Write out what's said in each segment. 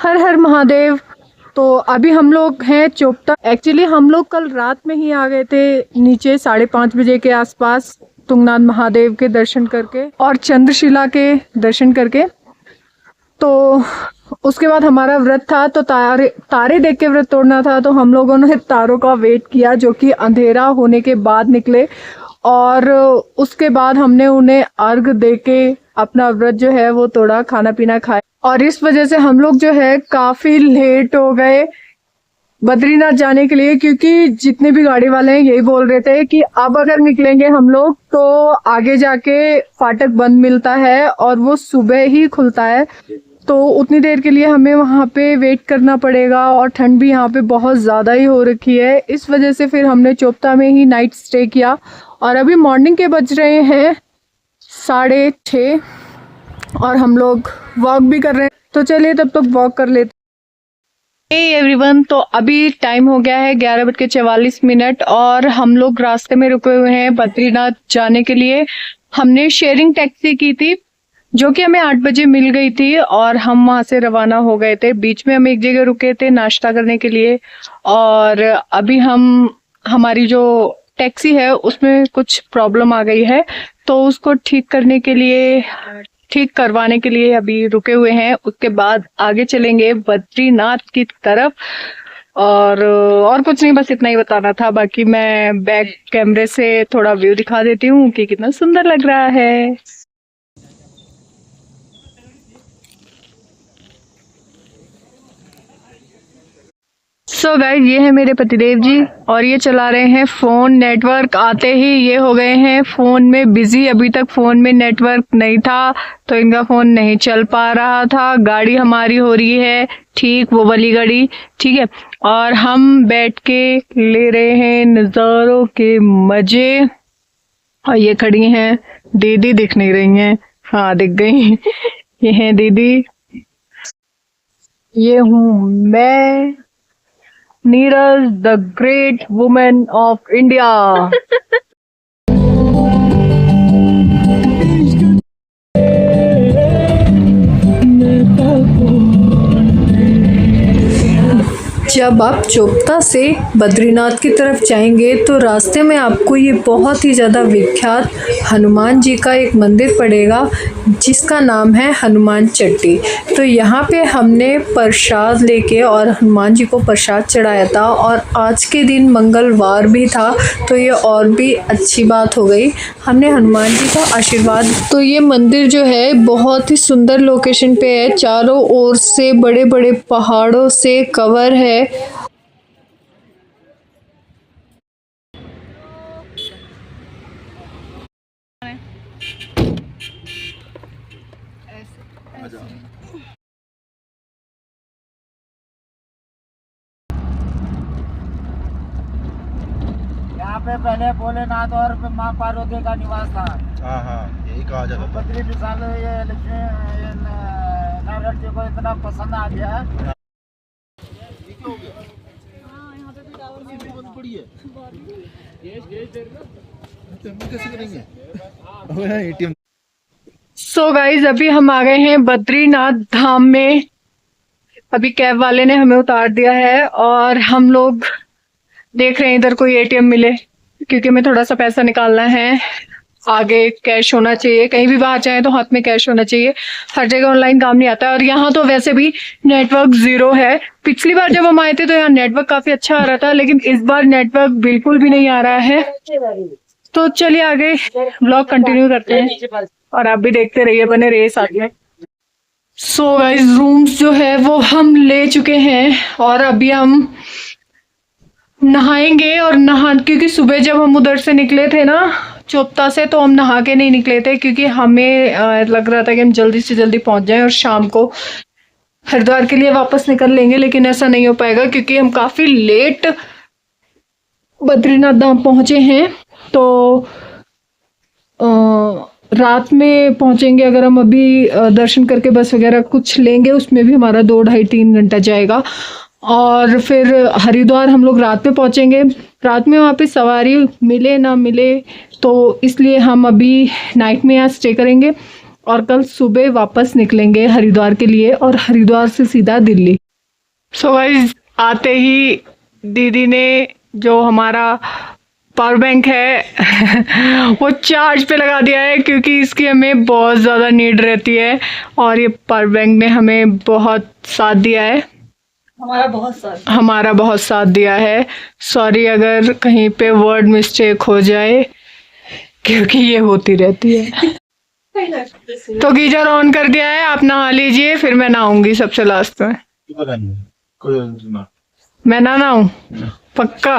हर हर महादेव। तो अभी हम लोग हैं चोपता। एक्चुअली हम लोग कल रात में ही आ गए थे नीचे 5:30 बजे के आसपास, तुंगनाथ महादेव के दर्शन करके और चंद्रशिला के दर्शन करके। तो उसके बाद हमारा व्रत था, तो तारे देख के व्रत तोड़ना था, तो हम लोगों ने तारों का वेट किया जो कि अंधेरा होने के बाद निकले। और उसके बाद हमने उन्हें अर्घ दे के अपना व्रत जो है वो तोड़ा, खाना पीना खाया। और इस वजह से हम लोग जो है काफी लेट हो गए बद्रीनाथ जाने के लिए, क्योंकि जितने भी गाड़ी वाले हैं यही बोल रहे थे कि अब अगर निकलेंगे हम लोग तो आगे जाके फाटक बंद मिलता है और वो सुबह ही खुलता है, तो उतनी देर के लिए हमें वहाँ पे वेट करना पड़ेगा। और ठंड भी यहाँ पे बहुत ज़्यादा ही हो रखी है, इस वजह से फिर हमने चोपता में ही नाइट स्टे किया। और अभी मॉर्निंग के बज रहे हैं 6:30 और हम लोग वॉक भी कर रहे हैं, तो चलिए तब तक वॉक कर लेते। हे एवरीवन, तो अभी टाइम हो गया है 11:44 और हम लोग रास्ते में रुके हुए हैं बद्रीनाथ जाने के लिए। हमने शेयरिंग टैक्सी की थी जो कि हमें 8 बजे मिल गई थी और हम वहां से रवाना हो गए थे। बीच में हम एक जगह रुके थे नाश्ता करने के लिए, और अभी हमारी जो टैक्सी है उसमें कुछ प्रॉब्लम आ गई है, तो उसको ठीक करवाने के लिए अभी रुके हुए हैं। उसके बाद आगे चलेंगे बद्रीनाथ की तरफ। और कुछ नहीं, बस इतना ही बताना था। बाकी मैं बैक कैमरे से थोड़ा व्यू दिखा देती हूँ कि कितना सुंदर लग रहा है। सो गाइस, ये है मेरे पतिदेव जी और ये चला रहे हैं फोन। नेटवर्क आते ही ये हो गए हैं फोन में बिजी। अभी तक फोन में नेटवर्क नहीं था तो इनका फोन नहीं चल पा रहा था। गाड़ी हमारी हो रही है ठीक, वो वाली गाड़ी, ठीक है। और हम बैठ के ले रहे हैं नजारों के मजे। और ये खड़ी हैं दीदी, दिख नहीं रही हैं, हाँ दिख गई। ये है दीदी, ये हूँ मैं, Neeraj the great women of India. जब आप चोपता से बद्रीनाथ की तरफ जाएंगे तो रास्ते में आपको ये बहुत ही ज़्यादा विख्यात हनुमान जी का एक मंदिर पड़ेगा जिसका नाम है हनुमान चट्टी। तो यहाँ पे हमने प्रसाद लेके और हनुमान जी को प्रसाद चढ़ाया था, और आज के दिन मंगलवार भी था तो ये और भी अच्छी बात हो गई, हमने हनुमान जी का आशीर्वाद। तो ये मंदिर जो है बहुत ही सुंदर लोकेशन पे है, चारों ओर से बड़े बड़े पहाड़ों से कवर है। यहाँ पे पहले भोलेनाथ और माँ पार्वती का निवास था। हाँ हाँ, यही कहा जाता है। 25 साल ये लक्ष्मी नारायण जी को इतना पसंद आ गया। सो गाइज, अभी हम आ गए हैं बद्रीनाथ धाम में। अभी कैब वाले ने हमें उतार दिया है और हम लोग देख रहे हैं इधर कोई एटीएम मिले, क्योंकि हमें थोड़ा सा पैसा निकालना है। आगे कैश होना चाहिए, कहीं भी बाहर जाए तो हाथ में कैश होना चाहिए। हर जगह ऑनलाइन काम नहीं आता है, और यहाँ तो वैसे भी नेटवर्क जीरो है। पिछली बार जब हम आए थे तो यहाँ नेटवर्क काफी अच्छा आ रहा था, लेकिन इस बार नेटवर्क बिल्कुल भी नहीं आ रहा है। तो चलिए आगे ब्लॉग कंटिन्यू करते हैं और आप भी देखते रहिए, बने रहिए साथ में। सो गाइस, रूम्स जो है वो हम ले चुके हैं और अभी हम नहाएंगे। और क्योंकि सुबह जब हम उधर से निकले थे ना चोपता से, तो हम नहा के नहीं निकले थे, क्योंकि हमें लग रहा था कि हम जल्दी से जल्दी पहुंच जाएं और शाम को हरिद्वार के लिए वापस निकल लेंगे। लेकिन ऐसा नहीं हो पाएगा क्योंकि हम काफी लेट बद्रीनाथ धाम पहुंचे हैं। तो रात में पहुंचेंगे। अगर हम अभी दर्शन करके बस वगैरह कुछ लेंगे, उसमें भी हमारा 2 ढाई 3 घंटा जाएगा। और फिर हरिद्वार हम लोग रात में पहुंचेंगे। रात में वहाँ पे सवारी मिले ना मिले, तो इसलिए हम अभी नाइट में यहाँ स्टे करेंगे। और कल सुबह वापस निकलेंगे हरिद्वार के लिए और हरिद्वार से सीधा दिल्ली। सो गाइस आते ही दीदी ने जो हमारा पावर बैंक है वो चार्ज पे लगा दिया है, क्योंकि इसकी हमें बहुत ज़्यादा नीड रहती है और ये पावर बैंक ने हमें बहुत साथ दिया है, हमारा बहुत साथ दिया है। सॉरी अगर कहीं पे वर्ड मिस्टेक हो जाए, क्योंकि ये होती रहती है। तो गीजर ऑन कर दिया है, आप नहा लीजिए, फिर मैं नहाऊंगी सबसे लास्ट में। मैं ना नहाऊं पक्का,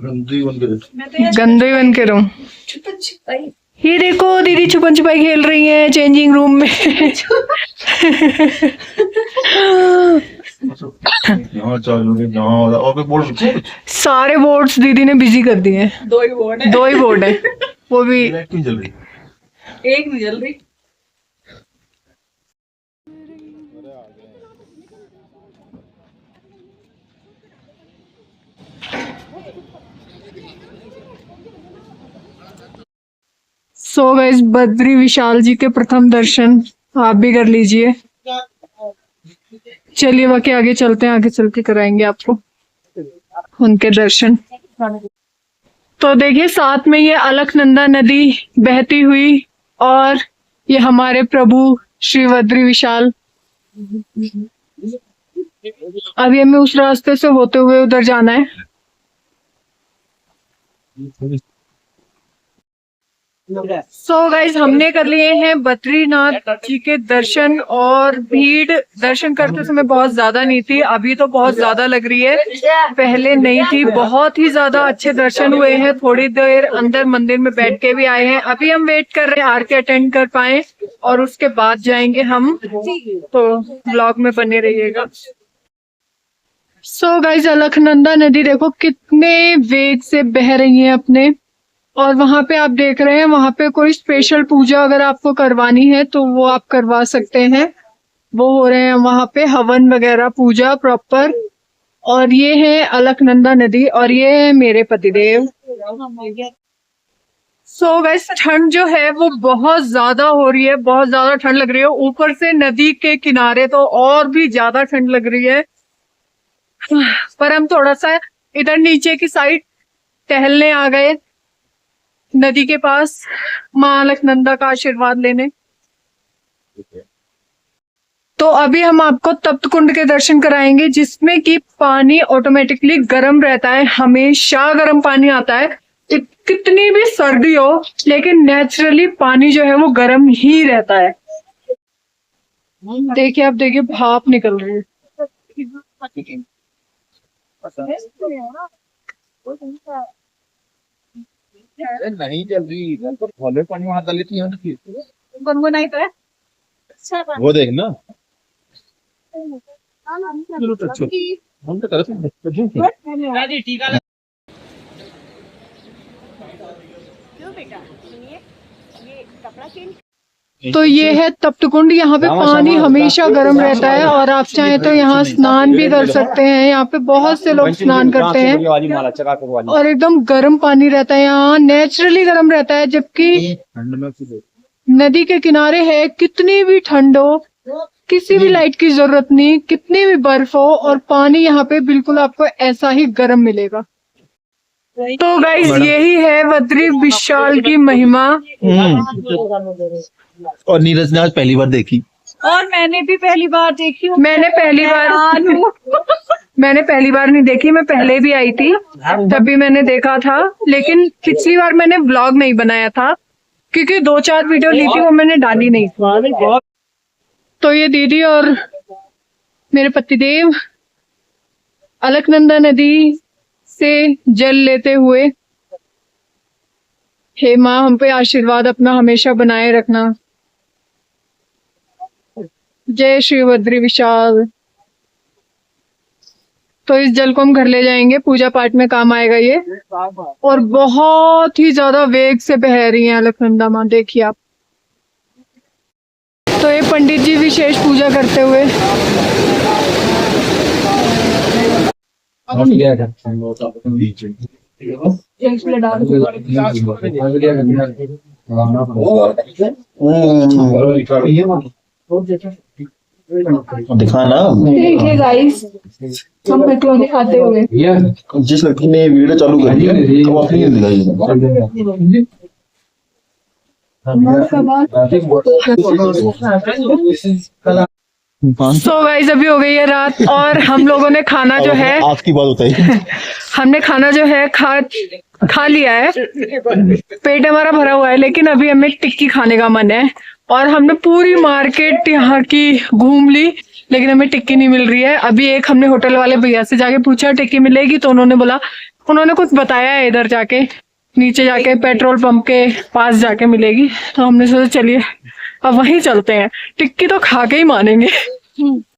गंदे बन के रहूं। ये देखो दीदी छुपन छुपाई खेल रही हैं चेंजिंग रूम में। सारे बोर्ड्स दीदी ने बिजी कर दिए हैं। 2 ही बोर्ड है वो भी एक नहीं जल रही। सो गाइस बद्री विशाल जी के प्रथम दर्शन आप भी कर लीजिए। चलिए बाकी आगे चलते हैं, आगे चल के कराएंगे आपको उनके दर्शन। तो देखिए साथ में ये अलकनंदा नदी बहती हुई और ये हमारे प्रभु श्री बद्री विशाल। अभी हमें उस रास्ते से होते हुए उधर जाना है। सो गाइज हमने कर लिए हैं बद्रीनाथ जी के दर्शन और भीड़ दर्शन करते समय बहुत ज्यादा नहीं थी, अभी तो बहुत ज्यादा लग रही है, पहले नहीं थी। बहुत ही ज्यादा अच्छे दर्शन हुए हैं, थोड़ी देर अंदर मंदिर में बैठ के भी आए हैं। अभी हम वेट कर रहे हैं आरती अटेंड कर पाए और उसके बाद जाएंगे हम, तो ब्लॉग में बने रहिएगा। सो गाइज अलकनंदा नदी देखो कितने वेग से बह रही है अपने, और वहां पे आप देख रहे हैं वहां पे कोई स्पेशल पूजा अगर आपको करवानी है तो वो आप करवा सकते हैं। वो हो रहे हैं वहां पे हवन वगैरह पूजा प्रॉपर। और ये है अलकनंदा नदी और ये है मेरे पतिदेव। सो गाइस ठंड जो है वो बहुत ज्यादा हो रही है, बहुत ज्यादा ठंड लग रही है। ऊपर से नदी के किनारे तो और भी ज्यादा ठंड लग रही है। पर हम थोड़ा सा इधर नीचे की साइड टहलने आ गए नदी के पास, माँ अलकनंदा का आशीर्वाद लेने। तो अभी हम आपको तप्त कुंड के दर्शन कराएंगे, जिसमें कि पानी ऑटोमेटिकली गर्म रहता है, हमेशा गर्म पानी आता है। कितनी भी सर्दी हो लेकिन नेचुरली पानी जो है वो गर्म ही रहता है। देखिए आप देखिए भाप निकल रही है। नहीं जल रही तो भले पानी में हाथ डाल लेती है। नहीं तो है वो देख ना हम तो करते हैं। तो ये है तप्त कुंड, यहाँ पे पानी हमेशा गर्म रहता है और आप चाहें तो यहाँ स्नान भी कर सकते हैं। यहाँ पे बहुत से लोग स्नान करते हैं और एकदम गर्म पानी रहता है, यहाँ नेचुरली गर्म रहता है। जबकि नदी के किनारे है कितनी भी ठंड हो, किसी भी लाइट की जरूरत नहीं, कितनी भी बर्फ हो, और पानी यहाँ पे बिल्कुल आपको ऐसा ही गर्म मिलेगा। तो गाइस यही है बद्री विशाल की महिमा। और नीरज ने आज पहली बार देखी और मैंने भी पहली बार देखी। मैंने पहली बार नहीं देखी, मैं पहले भी आई थी तब भी मैंने देखा था, लेकिन पिछली बार मैंने व्लॉग नहीं बनाया था क्योंकि 2-4 वीडियो ली थी वो मैंने डाली नहीं थी। तो ये दीदी और मेरे पतिदेव अलकनंदा नदी से जल लेते हुए, हे माँ हम पे आशीर्वाद अपना हमेशा बनाए रखना। जय श्री बद्री विशाल। तो इस जल को हम घर ले जाएंगे, पूजा पाठ में काम आएगा ये। और बहुत ही ज्यादा वेग से बह रही है अलकनंदा माँ, देखिए आप। तो ये पंडित जी विशेष पूजा करते हुए। दिखाना देखिए गाइस, हम मैक्रोनी खाते हुए। जिस लड़की ने वीडियो चालू करी है वो अपनी नहीं दिखाई सो गाइस, अभी हो गई है रात और हम लोगों ने खाना जो है, आज की बात बताइए। हमने खाना जो है खा लिया है। पेट हमारा भरा हुआ है, लेकिन अभी हमें टिक्की खाने का मन है और हमने पूरी मार्केट यहाँ की घूम ली, लेकिन हमें टिक्की नहीं मिल रही है। अभी एक हमने होटल वाले भैया से जाके पूछा टिक्की मिलेगी, तो उन्होंने बोला, उन्होंने कुछ बताया है इधर जाके, नीचे जाके पेट्रोल पंप के पास जाके मिलेगी। तो हमने सोचा चलिए अब वहीं चलते हैं, टिक्की तो खा के ही मानेंगे।